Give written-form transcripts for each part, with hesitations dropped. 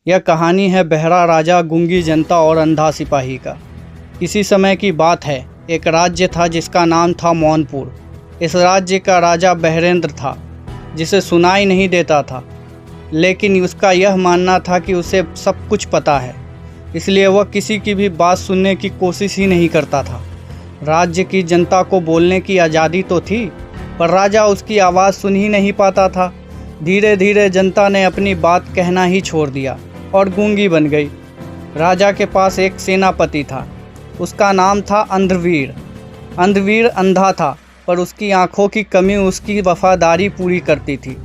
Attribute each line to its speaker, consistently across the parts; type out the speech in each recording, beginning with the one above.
Speaker 1: यह कहानी है बहरा राजा, गूंगी जनता और अंधा सिपाही का। किसी समय की बात है, एक राज्य था जिसका नाम था मौनपुर। इस राज्य का राजा बहरेंद्र था, जिसे सुनाई नहीं देता था, लेकिन उसका यह मानना था कि उसे सब कुछ पता है, इसलिए वह किसी की भी बात सुनने की कोशिश ही नहीं करता था। राज्य की जनता को बोलने की आज़ादी तो थी, पर राजा उसकी आवाज़ सुन ही नहीं पाता था। धीरे धीरे जनता ने अपनी बात कहना ही छोड़ दिया और गूंगी बन गई। राजा के पास एक सेनापति था, उसका नाम था अंधवीर। अंधवीर अंधा था, पर उसकी आंखों की कमी उसकी वफादारी पूरी करती थी।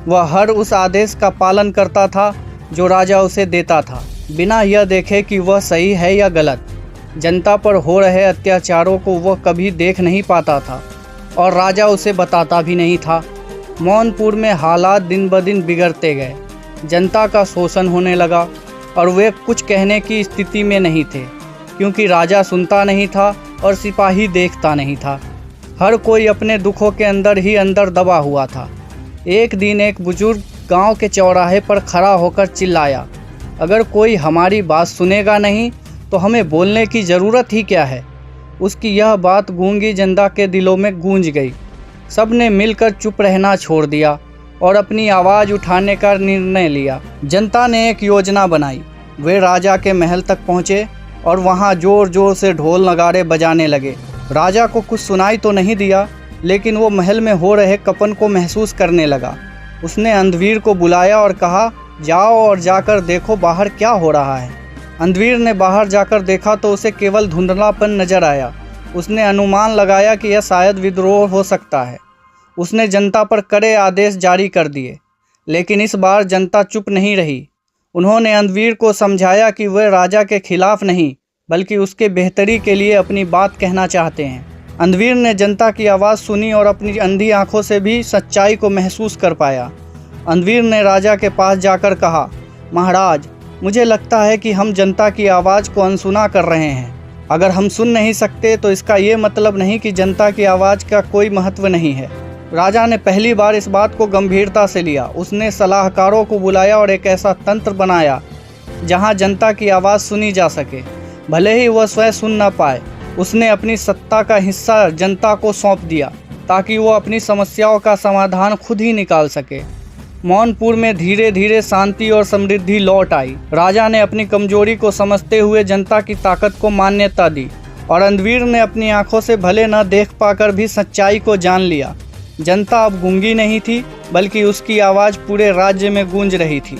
Speaker 1: वह हर उस आदेश का पालन करता था जो राजा उसे देता था, बिना यह देखे कि वह सही है या गलत। जनता पर हो रहे अत्याचारों को वह कभी देख नहीं पाता था और राजा उसे बताता भी नहीं था। मौनपुर में हालात दिन ब दिन बिगड़ते गए। जनता का शोषण होने लगा और वे कुछ कहने की स्थिति में नहीं थे, क्योंकि राजा सुनता नहीं था और सिपाही देखता नहीं था। हर कोई अपने दुखों के अंदर ही अंदर दबा हुआ था। एक दिन एक बुजुर्ग गांव के चौराहे पर खड़ा होकर चिल्लाया, अगर कोई हमारी बात सुनेगा नहीं तो हमें बोलने की ज़रूरत ही क्या है। उसकी यह बात गूंगी जनता के दिलों में गूंज गई। सब ने मिलकर चुप रहना छोड़ दिया और अपनी आवाज़ उठाने का निर्णय लिया। जनता ने एक योजना बनाई। वे राजा के महल तक पहुँचे और वहाँ ज़ोर ज़ोर से ढोल नगाड़े बजाने लगे। राजा को कुछ सुनाई तो नहीं दिया, लेकिन वो महल में हो रहे कंपन को महसूस करने लगा। उसने अंधवीर को बुलाया और कहा, जाओ और जाकर देखो बाहर क्या हो रहा है। अंधवीर ने बाहर जाकर देखा तो उसे केवल धुंधलापन नजर आया। उसने अनुमान लगाया कि यह शायद विद्रोह हो सकता है। उसने जनता पर कड़े आदेश जारी कर दिए, लेकिन इस बार जनता चुप नहीं रही। उन्होंने अंधवीर को समझाया कि वे राजा के खिलाफ नहीं, बल्कि उसके बेहतरी के लिए अपनी बात कहना चाहते हैं। अंधवीर ने जनता की आवाज़ सुनी और अपनी अंधी आंखों से भी सच्चाई को महसूस कर पाया। अंधवीर ने राजा के पास जाकर कहा, महाराज, मुझे लगता है कि हम जनता की आवाज़ को अनसुना कर रहे हैं। अगर हम सुन नहीं सकते तो इसका ये मतलब नहीं कि जनता की आवाज़ का कोई महत्व नहीं है। राजा ने पहली बार इस बात को गंभीरता से लिया। उसने सलाहकारों को बुलाया और एक ऐसा तंत्र बनाया जहां जनता की आवाज़ सुनी जा सके, भले ही वह स्वयं सुन न पाए। उसने अपनी सत्ता का हिस्सा जनता को सौंप दिया ताकि वो अपनी समस्याओं का समाधान खुद ही निकाल सके। मौनपुर में धीरे धीरे शांति और समृद्धि लौट आई। राजा ने अपनी कमजोरी को समझते हुए जनता की ताकत को मान्यता दी और अंधवीर ने अपनी आंखों से भले न देख पाकर भी सच्चाई को जान लिया। जनता अब गूंगी नहीं थी, बल्कि उसकी आवाज़ पूरे राज्य में गूंज रही थी।